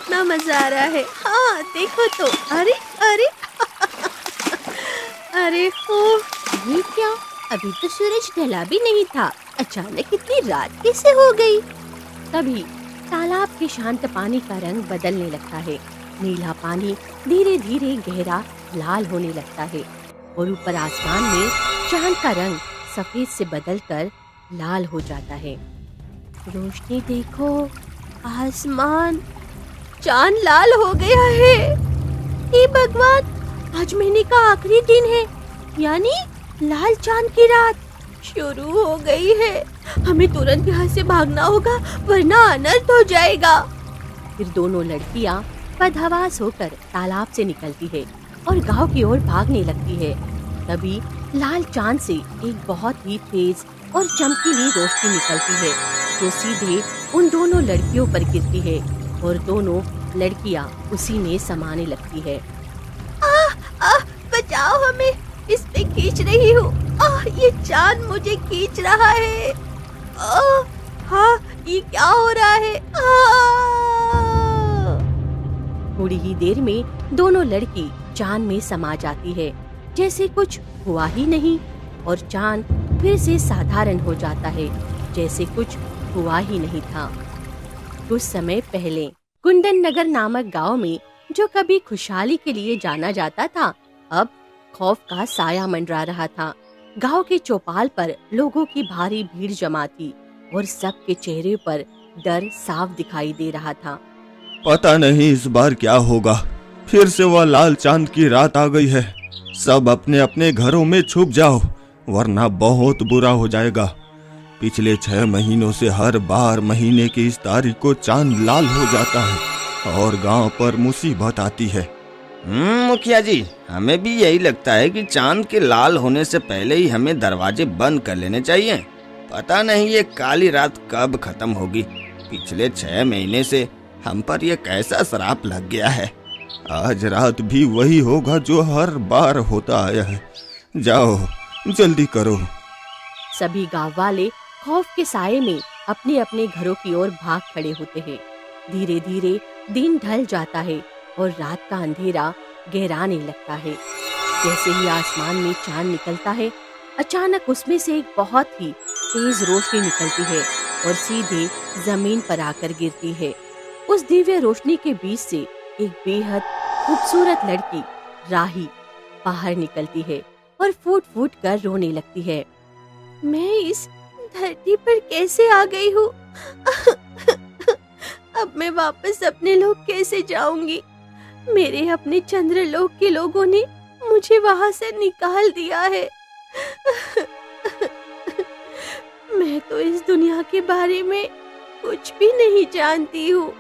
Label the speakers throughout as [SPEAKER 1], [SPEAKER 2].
[SPEAKER 1] कितना मजा आ रहा है। हाँ देखो तो, अरे अरे अरे हो, ये क्या? अभी तो सूरज ढला भी नहीं था, अचानक इतनी रात कैसे हो गई? तभी तालाब के शांत पानी का रंग बदलने लगता है। नीला पानी धीरे धीरे गहरा लाल होने लगता है और ऊपर आसमान में चांद का रंग सफेद से बदलकर लाल हो जाता है। रोशनी देखो, आसमान, चांद लाल हो गया है। हे भगवान, आज महीने का आखिरी दिन है, यानी लाल चांद की रात शुरू हो गई है। हमें तुरंत यहाँ से भागना होगा वरना अनर्थ हो जाएगा। फिर दोनों लड़कियाँ बदहवास होकर तालाब से निकलती है और गांव की ओर भागने लगती है। तभी लाल चांद से एक बहुत ही तेज और चमकीली रोशनी निकलती है जो सीधे उन दोनों लड़कियों पर गिरती है और दोनों लड़कियां उसी में समाने लगती है। बचाओ, हमें इस पे खींच रही हूँ। ये चांद मुझे खींच रहा है। हाँ, ये क्या हो रहा है? थोड़ी ही देर में दोनों लड़की चांद में समा जाती है, जैसे कुछ हुआ ही नहीं, और चांद फिर से साधारण हो जाता है, जैसे कुछ हुआ ही नहीं था। कुछ समय पहले कुंदन नगर नामक गांव में, जो कभी खुशहाली के लिए जाना जाता था, अब खौफ का साया मंडरा रहा था। गांव के चौपाल पर लोगों की भारी भीड़ जमा थी और सबके चेहरे पर डर साफ दिखाई दे रहा था।
[SPEAKER 2] पता नहीं इस बार क्या होगा, फिर से वह लाल चांद की रात आ गई है। सब अपने अपने घरों में छुप जाओ, वरना बहुत बुरा हो जाएगा। पिछले 6 महीनों से हर बार महीने की इस तारीख को चांद लाल हो जाता है और गांव पर मुसीबत आती है।
[SPEAKER 3] मुखिया जी, हमें भी यही लगता है कि चांद के लाल होने से पहले ही हमें दरवाजे बंद कर लेने चाहिए। पता नहीं ये काली रात कब खत्म होगी। पिछले 6 महीने से हम पर यह कैसा श्राप लग गया है।
[SPEAKER 2] आज रात भी वही होगा जो हर बार होता आया है। जाओ, जल्दी करो।
[SPEAKER 1] सभी गांव वाले खौफ के साये में अपने अपने घरों की ओर भाग खड़े होते हैं। धीरे धीरे दिन ढल जाता है और रात का अंधेरा गहराने लगता है। जैसे ही आसमान में चांद निकलता है, अचानक उसमें से एक बहुत ही तेज रोशनी निकलती है और सीधे जमीन पर आकर गिरती है। उस दिव्य रोशनी के बीच से एक बेहद खूबसूरत लड़की राही बाहर निकलती है और फूट फूट कर रोने लगती है। मैं इस धरती पर कैसे आ गई हूँ? अब मैं वापस अपने लोग कैसे जाऊंगी? मेरे अपने चंद्रलोक के लोगों ने मुझे वहां से निकाल दिया है। मैं तो इस दुनिया के बारे में कुछ भी नहीं जानती हूँ।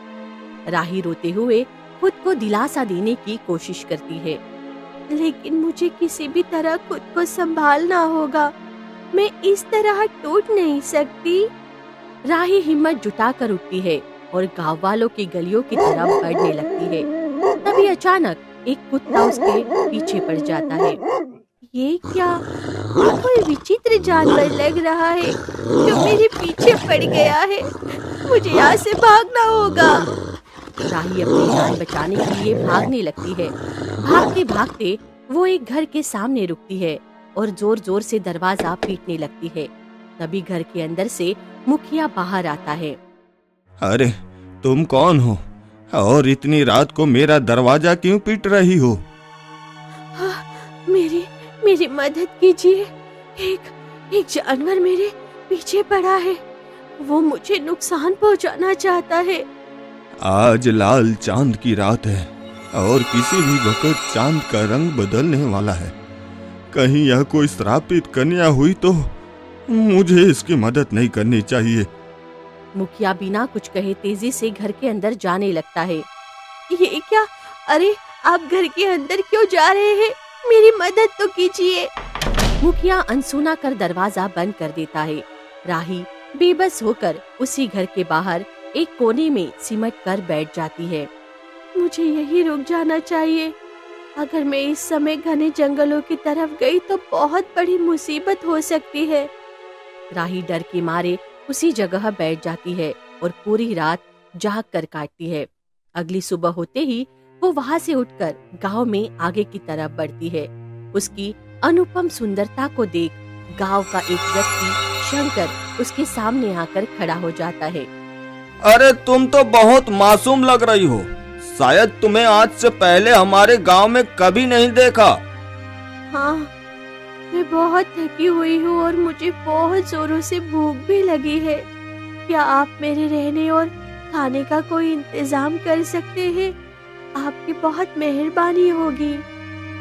[SPEAKER 1] राही रोते हुए खुद को दिलासा देने की कोशिश करती है, लेकिन मुझे किसी भी तरह खुद को संभालना होगा। मैं इस तरह टूट नहीं सकती। राही हिम्मत जुटाकर उठती है और गांव वालों की गलियों की तरफ बढ़ने लगती है। तभी अचानक एक कुत्ता उसके पीछे पड़ जाता है। ये क्या? कोई विचित्र जानवर लग रहा है जो मेरे पीछे पड़ गया है। मुझे यहाँ से भागना होगा। राही अपनी जान बचाने के लिए भागने लगती है। भागते भागते वो एक घर के सामने रुकती है और जोर जोर से दरवाजा पीटने लगती है। तभी घर के अंदर से मुखिया बाहर आता है।
[SPEAKER 2] अरे, तुम कौन हो और इतनी रात को मेरा दरवाजा क्यों पीट रही हो?
[SPEAKER 1] मेरी मदद कीजिए। एक जानवर मेरे पीछे पड़ा है। वो मुझे नुकसान पहुंचाना चाहता है।
[SPEAKER 2] आज लाल चांद की रात है और किसी भी वक्त चांद का रंग बदलने वाला है। कहीं यह कोई श्रापित कन्या हुई तो मुझे इसकी मदद नहीं करनी चाहिए।
[SPEAKER 1] मुखिया बिना कुछ कहे तेजी से घर के अंदर जाने लगता है। ये क्या? अरे, आप घर के अंदर क्यों जा रहे हैं? मेरी मदद तो कीजिए। मुखिया अनसुना कर दरवाजा बंद कर देता है। राही बेबस होकर उसी घर के बाहर एक कोने में सिमट कर बैठ जाती है। मुझे यही रुक जाना चाहिए। अगर मैं इस समय घने जंगलों की तरफ गई तो बहुत बड़ी मुसीबत हो सकती है। राही डर के मारे उसी जगह बैठ जाती है और पूरी रात जाग कर काटती है। अगली सुबह होते ही वो वहाँ से उठकर गांव में आगे की तरफ बढ़ती है। उसकी अनुपम सुंदरता को देख गांव का एक व्यक्ति शंकर उसके सामने आकर खड़ा हो जाता है।
[SPEAKER 3] अरे तुम तो बहुत मासूम लग रही हो। शायद तुम्हें आज से पहले हमारे गांव में कभी नहीं देखा।
[SPEAKER 1] हाँ, मैं बहुत थकी हुई हूँ और मुझे बहुत जोरों से भूख भी लगी है। क्या आप मेरे रहने और खाने का कोई इंतजाम कर सकते हैं? आपकी बहुत मेहरबानी होगी।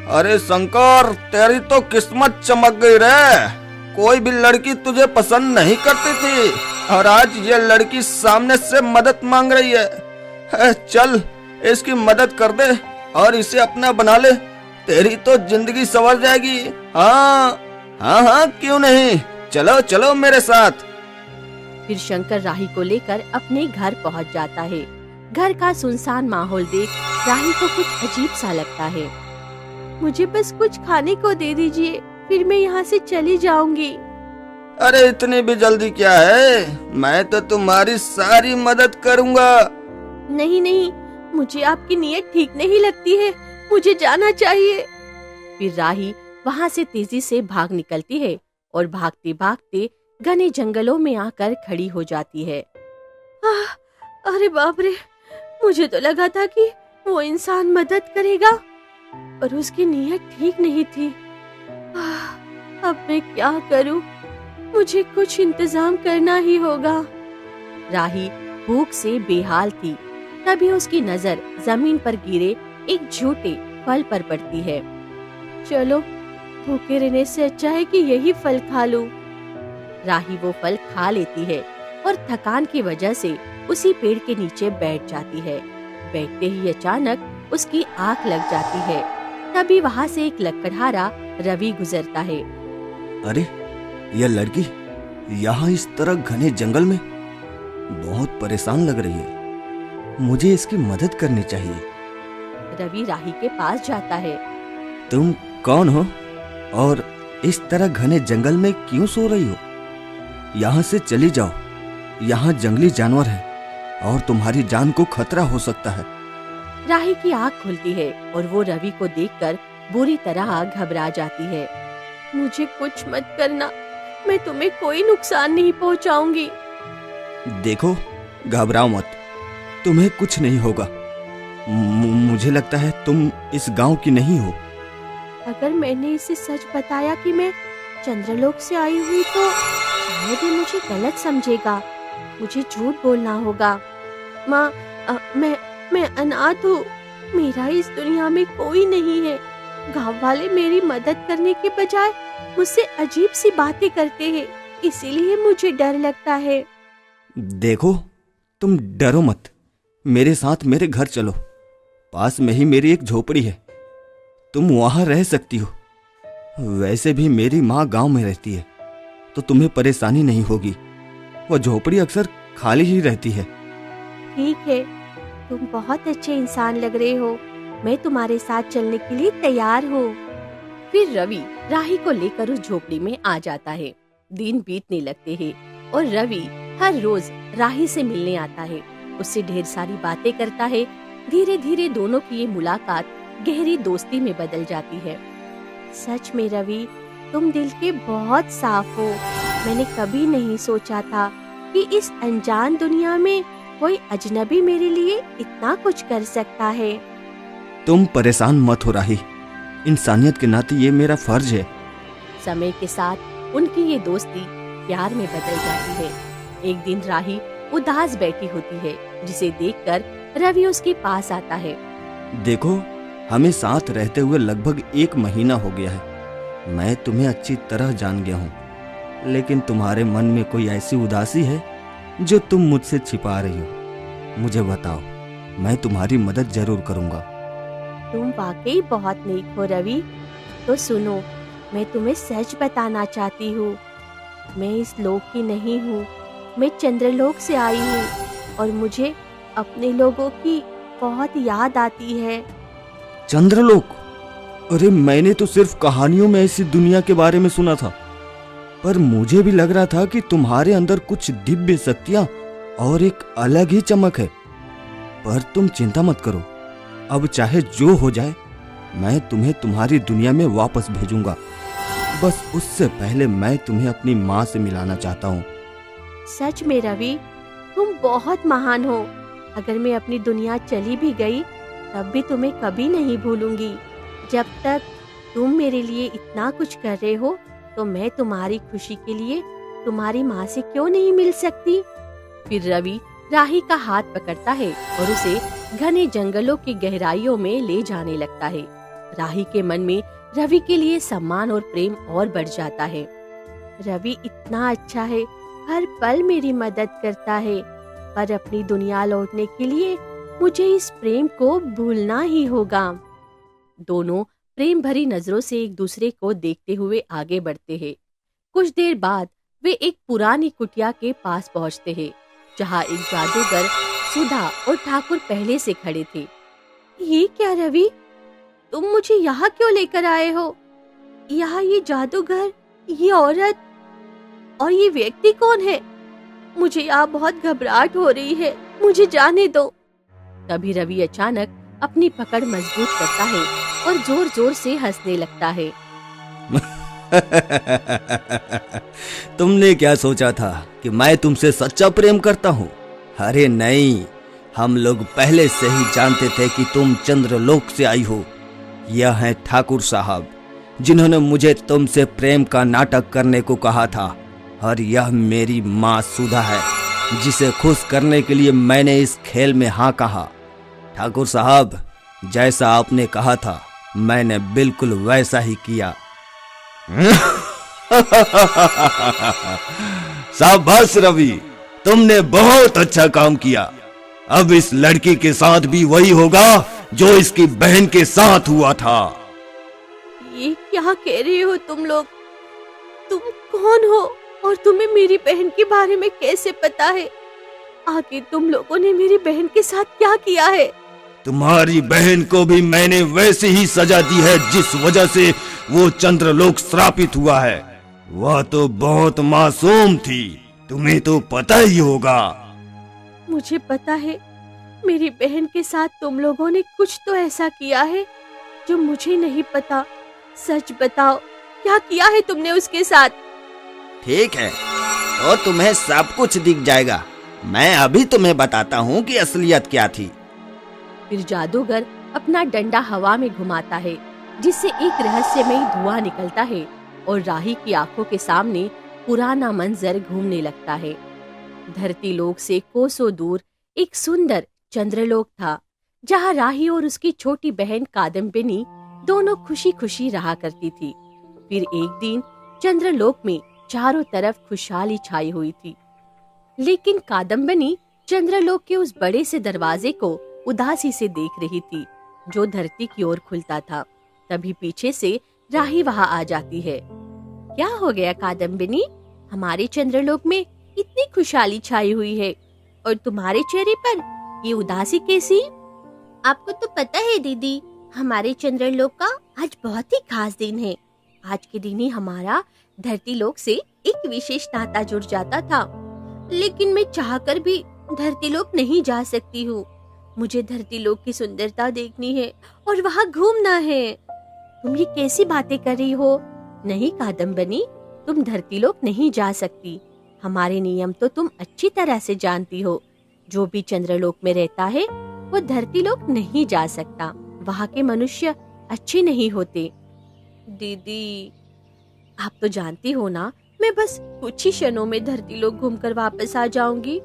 [SPEAKER 3] अरे शंकर, तेरी तो किस्मत चमक गई रे। कोई भी लड़की तुझे पसंद नहीं करती थी और आज ये लड़की सामने से मदद मांग रही है। चल इसकी मदद कर दे और इसे अपना बना ले। तेरी तो जिंदगी संवर जाएगी। हाँ हाँ हाँ, क्यों नहीं, चलो चलो मेरे साथ।
[SPEAKER 1] फिर शंकर राही को लेकर अपने घर पहुंच जाता है। घर का सुनसान माहौल देख राही को कुछ अजीब सा लगता है। मुझे बस कुछ खाने को दे दीजिए, फिर मैं यहाँ से चली जाऊंगी।
[SPEAKER 3] अरे इतनी भी जल्दी क्या है, मैं तो तुम्हारी सारी मदद करूँगा।
[SPEAKER 1] नहीं नहीं, मुझे आपकी नीयत ठीक नहीं लगती है, मुझे जाना चाहिए। फिर राही वहाँ से तेजी से भाग निकलती है और भागते भागते घने जंगलों में आकर खड़ी हो जाती है। अरे बाप रे, मुझे तो लगा था कि वो इंसान मदद करेगा, पर उसकी नीयत ठीक नहीं थी। अब मैं क्या करूं? मुझे कुछ इंतजाम करना ही होगा। राही भूख से बेहाल थी। तभी उसकी नजर जमीन पर गिरे एक झूठे फल पर पड़ती है। चलो, भूखे रहने से अच्छा है कि यही फल खा लूं। राही वो फल खा लेती है और थकान की वजह से उसी पेड़ के नीचे बैठ जाती है। बैठते ही अचानक उसकी आंख लग जाती है। तभी वहाँ से एक लकड़हारा रवि गुजरता है।
[SPEAKER 3] अरे यह लड़की यहाँ इस तरह घने जंगल में बहुत परेशान लग रही है। मुझे इसकी मदद करनी चाहिए।
[SPEAKER 1] रवि राही के पास जाता है।
[SPEAKER 3] तुम कौन हो और इस तरह घने जंगल में क्यों सो रही हो? यहाँ से चली जाओ, यहाँ जंगली जानवर है और तुम्हारी जान को खतरा हो सकता है।
[SPEAKER 1] राही की आँख खुलती है और वो रवि को देखकर बुरी तरह घबरा जाती है। मुझे कुछ मत करना, मैं तुम्हें कोई नुकसान नहीं पहुँचाऊंगी।
[SPEAKER 3] देखो, घबराओ मत, तुम्हें कुछ नहीं होगा। मुझे लगता है तुम इस गांव की नहीं हो।
[SPEAKER 1] अगर मैंने इसे सच बताया कि मैं चंद्रलोक से आई हुई तो शायद ये मुझे गलत समझेगा। मुझे झूठ बोलना होगा। माँ, मैं अनाथ हूँ। मेरा इस दुनिया में कोई नहीं है। गांव वाले मेरी मदद करने के बजाय मुझसे अजीब सी बातें करते हैं, इसीलिए मुझे डर लगता है।
[SPEAKER 3] देखो, तुम डरो मत, मेरे साथ मेरे घर चलो। पास में ही मेरी एक झोपड़ी है, तुम वहां रह सकती हो। वैसे भी मेरी माँ गांव में रहती है, तो तुम्हें परेशानी नहीं होगी। वह झोपड़ी अक्सर खाली ही रहती है।
[SPEAKER 1] ठीक है, तुम बहुत अच्छे इंसान लग रहे हो। मैं तुम्हारे साथ चलने के लिए तैयार हूँ। फिर रवि राही को लेकर उस झोपड़ी में आ जाता है। दिन बीतने लगते हैं और रवि हर रोज राही से मिलने आता है। उससे ढेर सारी बातें करता है। धीरे धीरे दोनों की ये मुलाकात गहरी दोस्ती में बदल जाती है। सच में रवि, तुम दिल के बहुत साफ हो। मैंने कभी नहीं सोचा था कि इस अनजान दुनिया में कोई अजनबी मेरे लिए इतना कुछ कर सकता है।
[SPEAKER 3] तुम परेशान मत हो राही, इंसानियत के नाते ये मेरा फर्ज है।
[SPEAKER 1] समय के साथ उनकी ये दोस्ती प्यार में बदल जाती है। एक दिन राही उदास बैठी होती है, जिसे देखकर रवि उसके पास आता है।
[SPEAKER 3] देखो, हमें साथ रहते हुए लगभग 1 महीना हो गया है। मैं तुम्हें अच्छी तरह जान गया हूँ, लेकिन तुम्हारे मन में कोई ऐसी उदासी है जो तुम मुझसे छिपा रही हो। मुझे बताओ, मैं तुम्हारी मदद जरूर करूँगा।
[SPEAKER 1] तुम वाकई बहुत नेक हो रवि। तो सुनो, मैं तुम्हें सच बताना चाहती हूँ। मैं इस लोक की नहीं हूँ, मैं चंद्रलोक से आई हूँ और मुझे अपने लोगों की बहुत याद आती है।
[SPEAKER 3] चंद्रलोक? अरे मैंने तो सिर्फ कहानियों में ऐसी दुनिया के बारे में सुना था, पर मुझे भी लग रहा था कि तुम्हारे अंदर कुछ दिव्य शक्तियां और एक अलग ही चमक है। पर तुम चिंता मत करो, अब चाहे जो हो जाए मैं तुम्हें तुम्हारी दुनिया में वापस भेजूंगा। बस उससे पहले मैं तुम्हें अपनी माँ से मिलाना चाहता हूँ।
[SPEAKER 1] सच में रवि, तुम बहुत महान हो। अगर मैं अपनी दुनिया चली भी गई तब भी तुम्हें कभी नहीं भूलूंगी। जब तक तुम मेरे लिए इतना कुछ कर रहे हो तो मैं तुम्हारी खुशी के लिए तुम्हारी माँ से क्यों नहीं मिल सकती। फिर रवि राही का हाथ पकड़ता है और उसे घने जंगलों की गहराइयों में ले जाने लगता है। राही के मन में रवि के लिए सम्मान और प्रेम और बढ़ जाता है। रवि इतना अच्छा है, हर पल मेरी मदद करता है, पर अपनी दुनिया लौटने के लिए मुझे इस प्रेम को भूलना ही होगा। दोनों प्रेम भरी नजरों से एक दूसरे को देखते हुए आगे बढ़ते हैं। कुछ देर बाद वे एक पुरानी कुटिया के पास पहुंचते हैं, जहां एक जादूगर, सुधा और ठाकुर पहले से खड़े थे। ये क्या रवि, तुम मुझे यहाँ क्यों लेकर आए हो? यहाँ ये जादूगर, ये औरत और ये व्यक्ति कौन है? मुझे यहाँ बहुत घबराहट हो रही है, मुझे जाने दो। तभी रवि अचानक अपनी पकड़ मजबूत करता है और जोर जोर से हंसने लगता है।
[SPEAKER 3] तुमने क्या सोचा था कि मैं तुमसे सच्चा प्रेम करता हूँ? अरे नहीं, हम लोग पहले से ही जानते थे कि तुम चंद्रलोक से आई हो। यह हैं ठाकुर साहब, जिन्होंने मुझे तुमसे प्रेम का नाटक करने को कहा था, और यह मेरी माँ सुधा है, जिसे खुश करने के लिए मैंने इस खेल में हाँ कहा। ठाकुर साहब, जैसा आपने कहा था मैंने बिल्कुल वैसा ही किया। शाबाश रवि, तुमने बहुत अच्छा काम किया। अब इस लड़की के साथ भी वही होगा जो इसकी बहन के साथ हुआ था।
[SPEAKER 1] ये क्या कह रहे हो तुम लोग? तुम कौन हो और तुम्हें मेरी बहन के बारे में कैसे पता है? आखिर तुम लोगों ने मेरी बहन के साथ क्या किया है?
[SPEAKER 3] तुम्हारी बहन को भी मैंने वैसे ही सजा दी है जिस वजह से वो चंद्रलोक श्रापित हुआ है। वह तो बहुत मासूम थी, तुम्हें तो पता ही होगा।
[SPEAKER 1] मुझे पता है, मेरी बहन के साथ तुम लोगों ने कुछ तो ऐसा किया है जो मुझे नहीं पता। सच बताओ, क्या किया है तुमने उसके साथ?
[SPEAKER 3] ठीक है, तो तुम्हें सब कुछ दिख जाएगा। मैं अभी तुम्हें बताता हूँ कि असलियत क्या थी।
[SPEAKER 1] फिर जादूगर अपना डंडा हवा में घुमाता है, जिससे एक रहस्यमयी धुआं निकलता है और राही की आंखों के सामने पुराना मंजर घूमने लगता है। धरती लोक से कोसों दूर एक सुंदर चंद्रलोक था, जहाँ राही और उसकी छोटी बहन कादम्बिनी दोनों खुशी खुशी रहा करती थी। फिर एक दिन चंद्रलोक में चारों तरफ खुशहाली छाई हुई थी, लेकिन कादम्बिनी चंद्रलोक के उस बड़े से दरवाजे को उदासी से देख रही थी, जो धरती की ओर खुलता था। तभी पीछे से राही वहां आ जाती है। क्या हो गया कादम्बिनी? हमारे चंद्रलोक में इतनी खुशहाली छाई हुई है और तुम्हारे चेहरे पर ये उदासी कैसी? आपको तो पता है दीदी, हमारे चंद्रलोक का आज बहुत ही खास दिन है। आज के दिन ही हमारा धरती लोक से एक विशेष नाता जुड़ जाता था, लेकिन मैं चाहकर भी धरती लोक नहीं जा सकती हूँ। मुझे धरती लोक की सुंदरता देखनी है और वहाँ घूमना है। तुम ये कैसी बातें कर रही हो? नहीं कादम्बिनी, तुम धरती लोक नहीं जा सकती। हमारे नियम तो तुम अच्छी तरह से जानती हो। जो भी चंद्रलोक में रहता है वो धरती लोक नहीं जा सकता। वहाँ के मनुष्य अच्छे नहीं होते। दीदी, आप तो जानती हो ना, मैं बस कुछ ही क्षणों में धरती लोक घूमकर वापस आ जाऊंगी।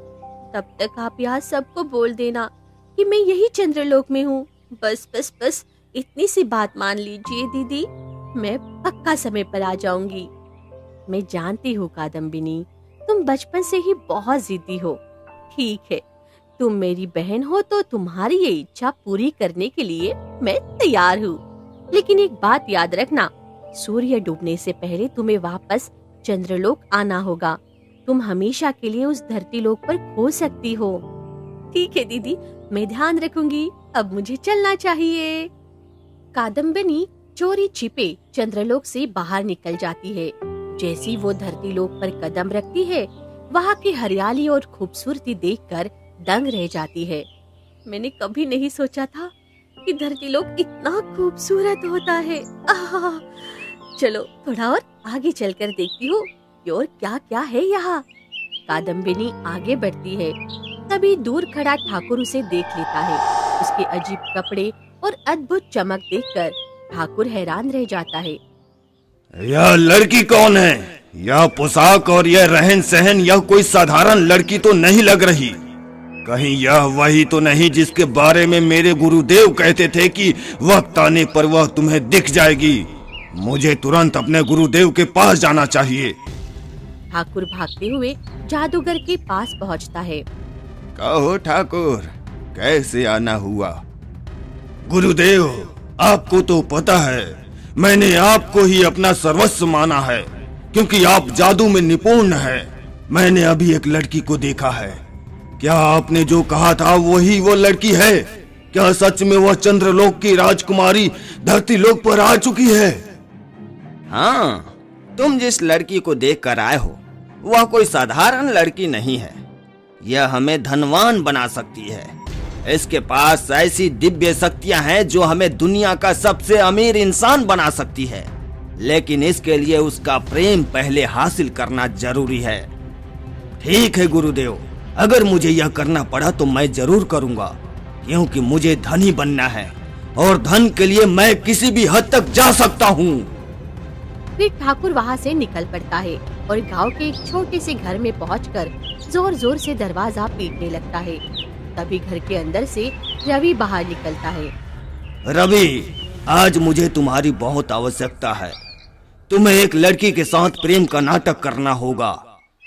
[SPEAKER 1] तब तक आप यहाँ सबको बोल देना कि मैं यही चंद्रलोक में हूँ। बस बस बस इतनी सी बात मान लीजिए दीदी, मैं पक्का समय पर आ जाऊंगी। मैं जानती हूँ कादम्बिनी, तुम बचपन से ही बहुत जिद्दी हो। ठीक है, तुम मेरी बहन हो तो तुम्हारी ये इच्छा पूरी करने के लिए मैं तैयार हूँ। लेकिन एक बात याद रखना, सूर्य डूबने से पहले तुम्हें वापस चंद्रलोक आना होगा। तुम हमेशा के लिए उस धरती लोक पर खो सकती हो। ठीक है दीदी, मैं ध्यान रखूंगी। अब मुझे चलना चाहिए। कादम्बिनी चोरी छिपे चंद्रलोक से बाहर निकल जाती है। जैसी वो धरती लोक पर कदम रखती है, वहाँ की हरियाली और खूबसूरती देखकर दंग रह जाती है। मैंने कभी नहीं सोचा था कि धरती लोक इतना खूबसूरत होता है। आहा, चलो थोड़ा और आगे चलकर देखती हूँ और क्या क्या है यहाँ। कादम्बिनी आगे बढ़ती है, तभी दूर खड़ा ठाकुर उसे देख लेता है। उसके अजीब कपड़े और अद्भुत चमक देखकर ठाकुर हैरान रह जाता है।
[SPEAKER 2] यह लड़की कौन है? यह पोशाक और यह रहन सहन, यह कोई साधारण लड़की तो नहीं लग रही। कहीं यह वही तो नहीं जिसके बारे में मेरे गुरुदेव कहते थे कि वक्त आने पर वह तुम्हें दिख जाएगी। मुझे तुरंत अपने गुरुदेव के पास जाना चाहिए।
[SPEAKER 1] ठाकुर भागते हुए जादूगर के पास पहुंचता है।
[SPEAKER 2] कहो ठाकुर, कैसे आना हुआ? गुरुदेव, आपको तो पता है मैंने आपको ही अपना सर्वस्व माना है, क्योंकि आप जादू में निपुण हैं। मैंने अभी एक लड़की को देखा है। क्या आपने जो कहा था वही वो लड़की है? क्या सच में वह चंद्रलोक की राजकुमारी धरती लोक पर आ चुकी है?
[SPEAKER 3] हाँ, तुम जिस लड़की को देख कर आए हो वह कोई साधारण लड़की नहीं है। यह हमें धनवान बना सकती है। इसके पास ऐसी दिव्य शक्तियां हैं जो हमें दुनिया का सबसे अमीर इंसान बना सकती है, लेकिन इसके लिए उसका प्रेम पहले हासिल करना जरूरी है। ठीक है गुरुदेव, अगर मुझे यह करना पड़ा तो मैं जरूर करूंगा, क्योंकि मुझे धनी बनना है और धन के लिए मैं किसी भी हद तक जा सकता हूँ।
[SPEAKER 1] फिर ठाकुर वहाँ से निकल पड़ता है और गांव के एक छोटे से घर में पहुंचकर जोर जोर से दरवाजा पीटने लगता है। तभी घर के अंदर से रवि बाहर निकलता है।
[SPEAKER 3] रवि, आज मुझे तुम्हारी बहुत आवश्यकता है। तुम्हें एक लड़की के साथ प्रेम का नाटक करना होगा।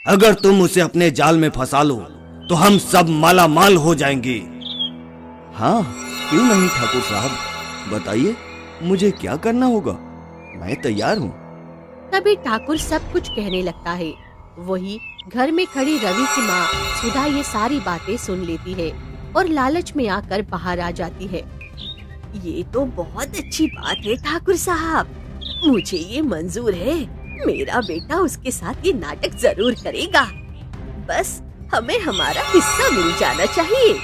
[SPEAKER 3] अगर तुम उसे अपने जाल में फंसा लो तो हम सब माला माल हो जाएंगे। हाँ, क्यों नहीं ठाकुर साहब, बताइए मुझे क्या करना होगा, मैं तैयार हूँ।
[SPEAKER 1] तभी ठाकुर सब कुछ कहने लगता है। वही घर में खड़ी रवि की माँ सुधा ये सारी बातें सुन लेती है और लालच में आकर बाहर आ जाती है। ये तो बहुत अच्छी बात है ठाकुर साहब, मुझे ये मंजूर है। मेरा बेटा उसके साथ ये नाटक जरूर करेगा, बस हमें हमारा हिस्सा मिल जाना चाहिए।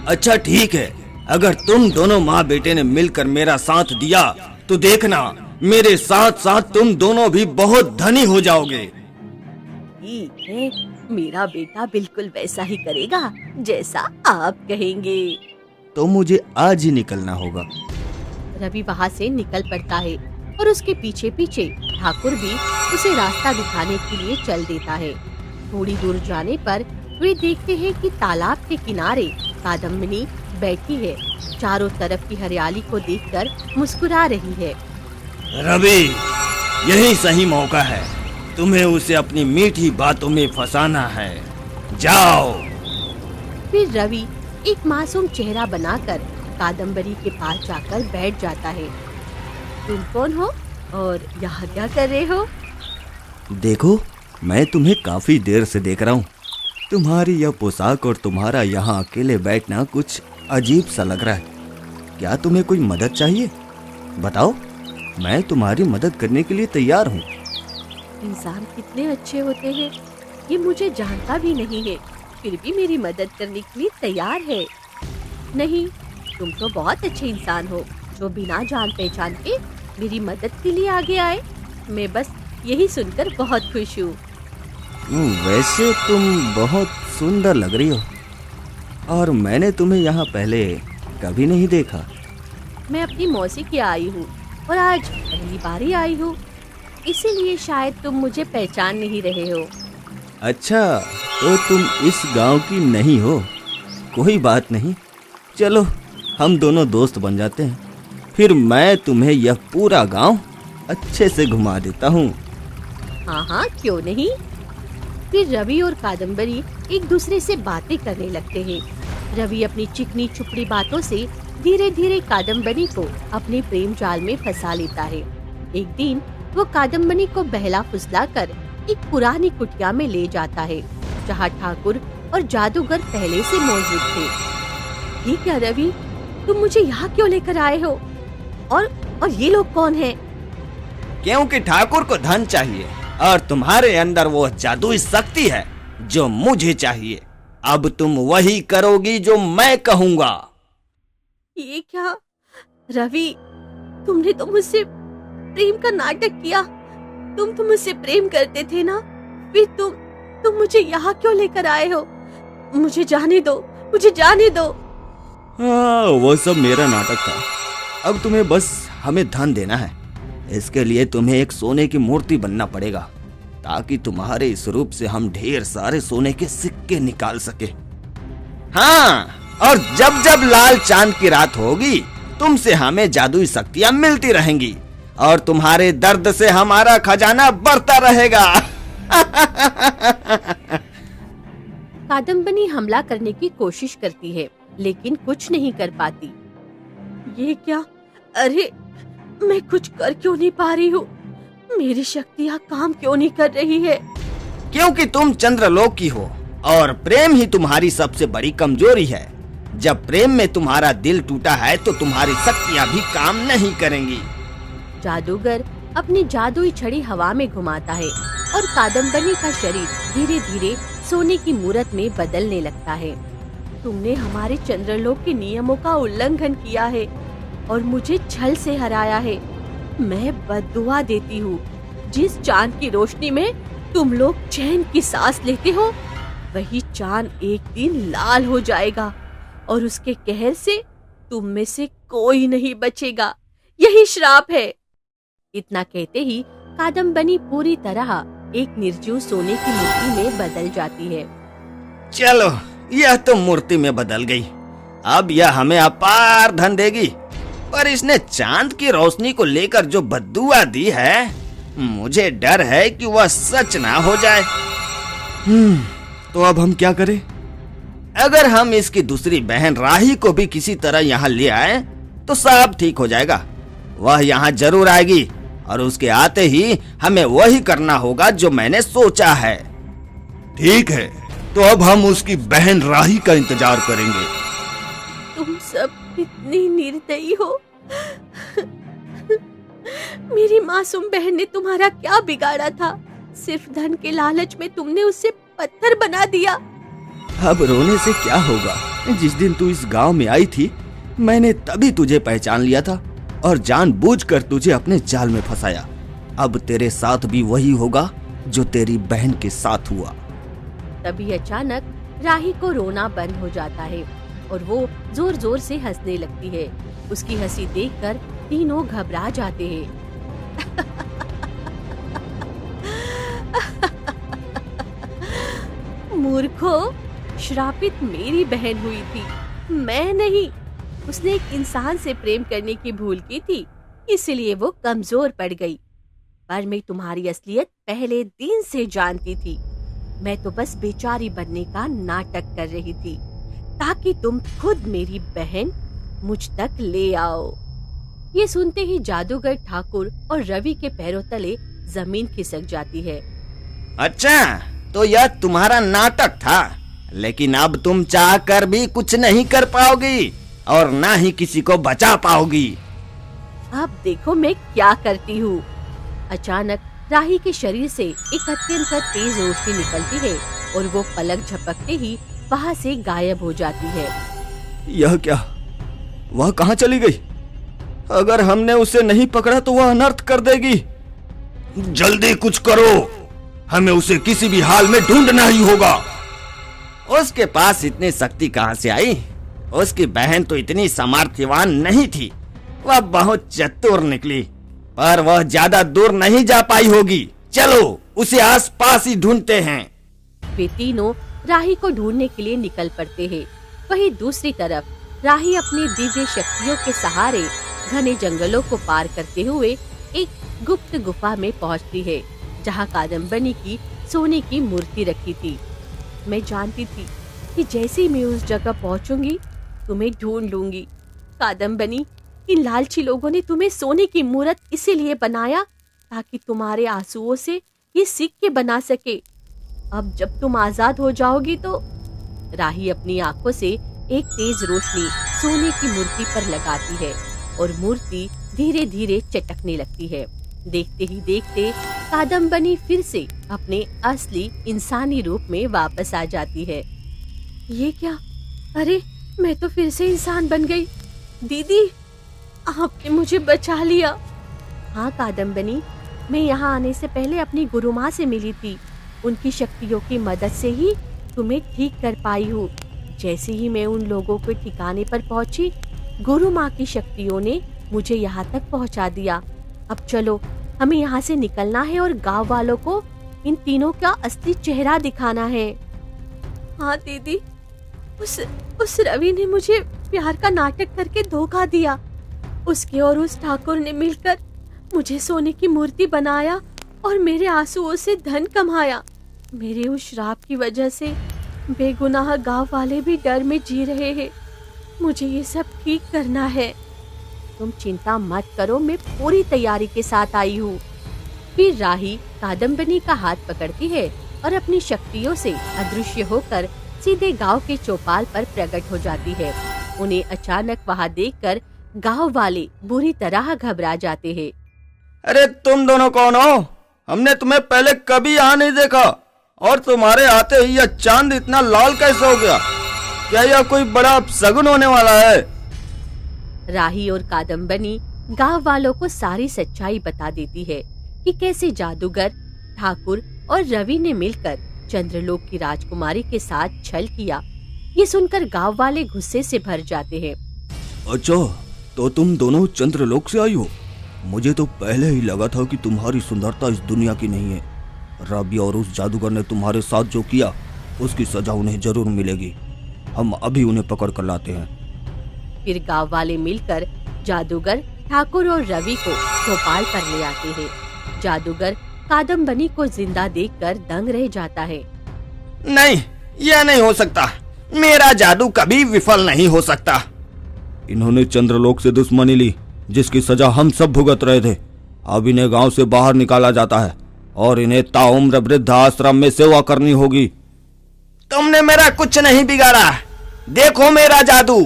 [SPEAKER 3] अच्छा ठीक है, अगर तुम दोनों माँ बेटे ने मिलकर मेरा साथ दिया तो देखना मेरे साथ साथ तुम दोनों भी बहुत धनी हो जाओगे।
[SPEAKER 1] ठीक है, मेरा बेटा बिल्कुल वैसा ही करेगा जैसा आप कहेंगे।
[SPEAKER 3] तो मुझे आज ही निकलना होगा।
[SPEAKER 1] रवि वहाँ से निकल पड़ता है और उसके पीछे पीछे ठाकुर भी उसे रास्ता दिखाने के लिए चल देता है। थोड़ी दूर जाने पर वे देखते हैं कि तालाब के किनारे कादम्बिनी बैठी है। चारों तरफ की हरियाली को देखकर मुस्कुरा रही है।
[SPEAKER 3] रवि, यही सही मौका है, तुम्हें उसे अपनी मीठी बातों में फंसाना है। जाओ।
[SPEAKER 1] फिर रवि एक मासूम चेहरा बनाकर कादम्बरी के पास जाकर बैठ जाता है। तुम कौन हो और यहाँ क्या कर रहे हो?
[SPEAKER 3] देखो, मैं तुम्हें काफी देर से देख रहा हूँ। तुम्हारी यह पोशाक और तुम्हारा यहाँ अकेले बैठना कुछ अजीब सा लग रहा है। क्या तुम्हें कोई मदद चाहिए? बताओ, मैं तुम्हारी मदद करने के लिए तैयार हूँ।
[SPEAKER 1] इंसान कितने अच्छे होते हैं, ये मुझे जानता भी नहीं है, फिर भी मेरी मदद करने के लिए तैयार है। नहीं, तुम तो बहुत अच्छे इंसान हो जो बिना जान पहचान के मेरी मदद के लिए आगे आए। मैं बस यही सुनकर बहुत खुश हूँ।
[SPEAKER 3] वैसे तुम बहुत सुंदर लग रही हो और मैंने तुम्हें यहाँ पहले कभी नहीं देखा।
[SPEAKER 1] मैं अपनी मौसी की आई हूँ और आज पहली बार ही आई हूँ, इसीलिए शायद तुम मुझे पहचान नहीं रहे हो।
[SPEAKER 3] अच्छा, तो तुम इस गांव की नहीं हो? कोई बात नहीं, चलो हम दोनों दोस्त बन जाते हैं। फिर मैं तुम्हें यह पूरा गांव अच्छे से घुमा देता हूँ।
[SPEAKER 1] हाँ हाँ, क्यों नहीं। फिर रवि और कादम्बरी एक दूसरे से बातें करने लगते हैं। रवि अपनी चिकनी चुपड़ी बातों से धीरे धीरे कादम्बरी को अपने प्रेम जाल में फंसा लेता है। एक दिन वो कादम्बरी को बहला फुसला कर एक पुरानी कुटिया में ले जाता है, जहाँ ठाकुर और जादूगर पहले से मौजूद थे। ये क्या रवि, तुम मुझे यहाँ क्यों लेकर आए हो? और ये लोग कौन हैं?
[SPEAKER 3] क्योंकि ठाकुर को धन चाहिए और तुम्हारे अंदर वो जादुई शक्ति है जो मुझे चाहिए। अब तुम वही करोगी जो मैं कहूंगा।
[SPEAKER 1] ये क्या रवि, तुमने तो मुझसे प्रेम का नाटक किया। तुम तो मुझसे प्रेम करते थे ना, फिर तुम मुझे यहाँ क्यों लेकर आए हो? मुझे जाने दो, मुझे जाने दो।
[SPEAKER 3] हाँ, वो सब मेरा नाटक था। अब तुम्हें बस हमें धन देना है। इसके लिए तुम्हें एक सोने की मूर्ति बनना पड़ेगा, ताकि तुम्हारे इस रूप से हम ढेर सारे सोने के सिक्के निकाल सके। हाँ, और जब जब लाल चांद की रात होगी, तुमसे हमें जादुई शक्तियां मिलती रहेंगी और तुम्हारे दर्द से हमारा खजाना बढ़ता रहेगा।
[SPEAKER 1] कादम्बनी हमला करने की कोशिश करती है, लेकिन कुछ नहीं कर पाती। ये क्या? अरे, मैं कुछ कर क्यों नहीं पा रही हूँ? मेरी शक्तियाँ काम क्यों नहीं कर रही है?
[SPEAKER 3] क्योंकि तुम चंद्रलोक की हो और प्रेम ही तुम्हारी सबसे बड़ी कमजोरी है। जब प्रेम में तुम्हारा दिल टूटा है तो तुम्हारी शक्तियाँ भी काम नहीं करेंगी।
[SPEAKER 1] जादूगर अपनी जादुई छड़ी हवा में घुमाता है और कादम्बनी का शरीर धीरे धीरे सोने की मूरत में बदलने लगता है। तुमने हमारे चंद्रलोक के नियमों का उल्लंघन किया है और मुझे छल से हराया है। मैं बद्दुआ देती हूँ, जिस चांद की रोशनी में तुम लोग चैन की सांस लेते हो, वही चांद एक दिन लाल हो जाएगा और उसके कहर से तुम में से कोई नहीं बचेगा। यही श्राप है। इतना कहते ही कादम्बनी पूरी तरह एक निर्जीव सोने की मूर्ति में बदल जाती है।
[SPEAKER 3] चलो, यह तो मूर्ति में बदल गई। अब यह हमें अपार धन देगी, पर इसने चांद की रोशनी को लेकर जो बद्दुआ दी है, मुझे डर है कि वह सच ना हो जाए। तो अब हम क्या करें? अगर हम इसकी दूसरी बहन राही को भी किसी तरह यहाँ ले आए तो सब ठीक हो जाएगा। वह यहाँ जरूर आएगी और उसके आते ही हमें वही करना होगा जो मैंने सोचा है।
[SPEAKER 2] ठीक है, तो अब हम उसकी बहन राही का इंतजार करेंगे।
[SPEAKER 1] तुम सब इतनी निर्दयी हो। मेरी मासूम बहन ने तुम्हारा क्या बिगाड़ा था? सिर्फ धन के लालच में तुमने उसे पत्थर बना दिया।
[SPEAKER 3] अब रोने से क्या होगा? जिस दिन तू इस गांव में आई थी, मैंने तभी तुझे पहचान लिया था और जानबूझकर तुझे अपने जाल में फंसाया। अब तेरे साथ भी वही होगा जो तेरी बहन के साथ हुआ।
[SPEAKER 1] तभी अचानक राही को रोना बंद हो जाता है और वो जोर जोर से हंसने लगती है। उसकी हंसी देखकर तीनों घबरा जाते हैं। मूर्खो, श्रापित मेरी बहन हुई थी, मैं नहीं। उसने एक इंसान से प्रेम करने की भूल की थी, इसलिए वो कमजोर पड़ गई। पर मैं तुम्हारी असलियत पहले दिन से जानती थी। मैं तो बस बेचारी बनने का नाटक कर रही थी, ताकि तुम खुद मेरी बहन मुझ तक ले आओ। ये सुनते ही जादूगर ठाकुर और रवि के पैरों तले जमीन खिसक जाती है।
[SPEAKER 3] अच्छा, तो यह तुम्हारा नाटक था, लेकिन अब तुम चाह कर भी कुछ नहीं कर पाओगी और ना ही किसी को बचा पाओगी।
[SPEAKER 1] अब देखो मैं क्या करती हूँ। अचानक राही के शरीर से एक अत्यंत तेज रोशनी निकलती है और वो पलक झपकते ही वहाँ से गायब हो जाती है।
[SPEAKER 3] यह क्या? वह कहाँ चली गई? अगर हमने उसे नहीं पकड़ा तो वह अनर्थ कर देगी।
[SPEAKER 2] जल्दी कुछ करो, हमें उसे किसी भी हाल में ढूंढना ही होगा।
[SPEAKER 3] उसके पास इतनी शक्ति कहाँ से आई? उसकी बहन तो इतनी सामर्थ्यवान नहीं थी। वह बहुत चतुर निकली, पर वह ज्यादा दूर नहीं जा पाई होगी। चलो उसे आसपास ही ढूंढते हैं।
[SPEAKER 1] वे तीनों राही को ढूंढने के लिए निकल पड़ते हैं। वहीं दूसरी तरफ राही अपनी दिव्य शक्तियों के सहारे घने जंगलों को पार करते हुए एक गुप्त गुफा में पहुंचती है, जहां कादम्बनी की सोने की मूर्ति रखी थी। मैं जानती थी कि जैसे ही मैं उस जगह पहुंचूंगी, तुम्हें ढूंढ लूंगी। कादम्बनी, इन लालची लोगों ने तुम्हें सोने की मूर्त इसीलिए बनाया ताकि तुम्हारे आंसुओं से ये सिक्के बना सके। अब जब तुम आजाद हो जाओगी तो। राही अपनी आंखों से एक तेज रोशनी सोने की मूर्ति पर लगाती है और मूर्ति धीरे धीरे चटकने लगती है। देखते ही देखते कादम्बनी फिर से अपने असली इंसानी रूप में वापस आ जाती है। ये क्या? अरे मैं तो फिर से इंसान बन गई। दीदी, आपने मुझे बचा लिया। हाँ कादम्बनी, मैं यहाँ आने से पहले अपनी गुरु माँ से मिली थी। उनकी शक्तियों की मदद से ही तुम्हें ठीक कर पाई हूँ। जैसे ही मैं उन लोगों के ठिकाने पर पहुँची, गुरु माँ की शक्तियों ने मुझे यहाँ तक पहुँचा दिया। अब चलो, हमें यहाँ से निकलना है और गांव वालों को इन तीनों का असली चेहरा दिखाना है। हाँ दीदी, उस रवि ने मुझे प्यार का नाटक करके धोखा दिया। उसके और उस ठाकुर ने मिलकर मुझे सोने की मूर्ति बनाया और मेरे आंसुओं से धन कमाया। मेरे उस श्राप की वजह से बेगुनाह गांव वाले भी डर में जी रहे हैं। मुझे ये सब ठीक करना है। तुम चिंता मत करो, मैं पूरी तैयारी के साथ आई हूँ। फिर राही कादम्बनी का हाथ पकड़ती है और अपनी शक्तियों से अदृश्य होकर सीधे गांव के चौपाल पर प्रकट हो जाती है। उन्हें अचानक वहां देखकर गांव वाले बुरी तरह घबरा जाते हैं।
[SPEAKER 3] अरे तुम दोनों कौन हो? हमने तुम्हें पहले कभी यहाँ नहीं देखा, और तुम्हारे आते ही यह चांद इतना लाल कैसे हो गया? क्या यह कोई बड़ा शगुन होने वाला है?
[SPEAKER 1] राही और कादम्बनी गांव वालों को सारी सच्चाई बता देती है कि कैसे जादूगर, ठाकुर और रवि ने मिलकर चंद्रलोक की राजकुमारी के साथ छल किया। ये सुनकर गांव वाले गुस्से से भर जाते हैं।
[SPEAKER 2] अच्छा, तो तुम दोनों चंद्रलोक से आई हो? मुझे तो पहले ही लगा था कि तुम्हारी सुंदरता इस दुनिया की नहीं है। रवि और उस जादूगर ने तुम्हारे साथ जो किया, उसकी सजा उन्हें जरूर मिलेगी। हम अभी उन्हें पकड़ कर लाते हैं।
[SPEAKER 1] फिर गांव वाले मिलकर जादूगर, ठाकुर और रवि को चौपाल पर ले आते हैं। जादूगर कादम्बनी को जिंदा देखकर दंग रह जाता है।
[SPEAKER 3] नहीं, यह नहीं हो सकता। मेरा जादू कभी विफल नहीं हो सकता।
[SPEAKER 2] इन्होंने चंद्रलोक से दुश्मनी ली, जिसकी सजा हम सब भुगत रहे थे। अब इन्हें गांव से बाहर निकाला जाता है और इन्हें ताउम्र वृद्ध आश्रम में सेवा करनी होगी।
[SPEAKER 3] तुमने मेरा कुछ नहीं बिगाड़ा। देखो मेरा जादू।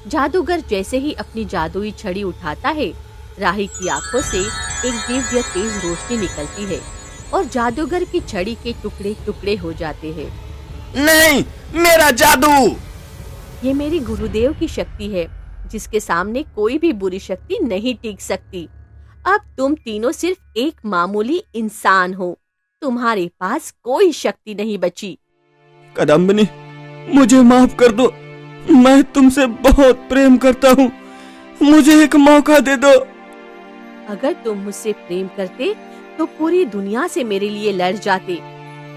[SPEAKER 1] जादूगर जैसे ही अपनी जादुई छड़ी उठाता है, राही की आंखों से एक दिव्य तेज रोशनी निकलती है और जादूगर की छड़ी के टुकड़े टुकड़े हो जाते हैं।
[SPEAKER 3] नहीं, मेरा जादू।
[SPEAKER 1] ये मेरी गुरुदेव की शक्ति है, जिसके सामने कोई भी बुरी शक्ति नहीं टिक सकती। अब तुम तीनों सिर्फ एक मामूली इंसान हो। तुम्हारे पास कोई शक्ति नहीं बची।
[SPEAKER 2] कादम्बनी, मुझे माफ कर दो। मैं तुमसे बहुत प्रेम करता हूँ। मुझे एक मौका दे दो।
[SPEAKER 1] अगर तुम मुझसे प्रेम करते तो पूरी दुनिया से मेरे लिए लड़ जाते,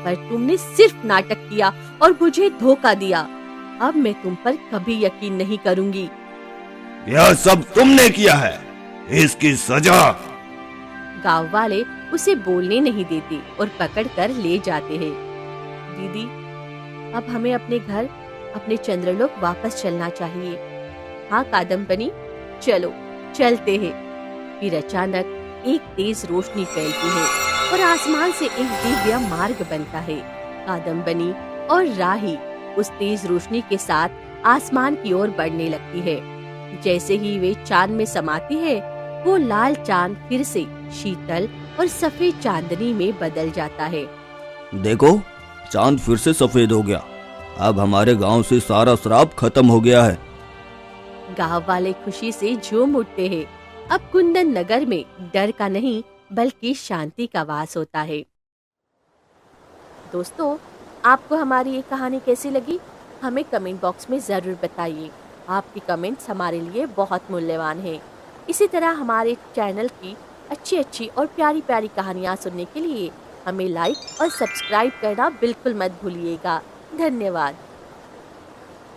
[SPEAKER 1] पर तुमने सिर्फ नाटक किया और मुझे धोखा दिया। अब मैं तुम पर कभी यकीन नहीं करूंगी।
[SPEAKER 2] यह सब तुमने किया है, इसकी सजा।
[SPEAKER 1] गांव वाले उसे बोलने नहीं देते और पकड़कर ले जाते हैं। दीदी, अब हमें अपने घर, अपने चंद्रलोक वापस चलना चाहिए। हाँ कादम्बनी, चलो चलते हैं। फिर अचानक एक तेज रोशनी फैलती है और आसमान से एक दिव्य मार्ग बनता है। कादम्बनी और राही उस तेज रोशनी के साथ आसमान की ओर बढ़ने लगती है। जैसे ही वे चांद में समाती है, वो लाल चांद फिर से शीतल और सफेद चांदनी में बदल जाता है।
[SPEAKER 2] देखो, चांद फिर से सफेद हो गया। अब हमारे गांव से सारा श्राप खत्म हो गया है।
[SPEAKER 1] गांव वाले खुशी से झूम उठते हैं। अब कुंदन नगर में डर का नहीं बल्कि शांति का वास होता है। दोस्तों, आपको हमारी ये कहानी कैसी लगी? हमें कमेंट बॉक्स में जरूर बताइए। आपकी कमेंट्स हमारे लिए बहुत मूल्यवान हैं। इसी तरह हमारे चैनल की अच्छी अच्छी और प्यारी प्यारी कहानियाँ सुनने के लिए हमें लाइक और सब्सक्राइब करना बिल्कुल मत भूलिएगा। धन्यवाद।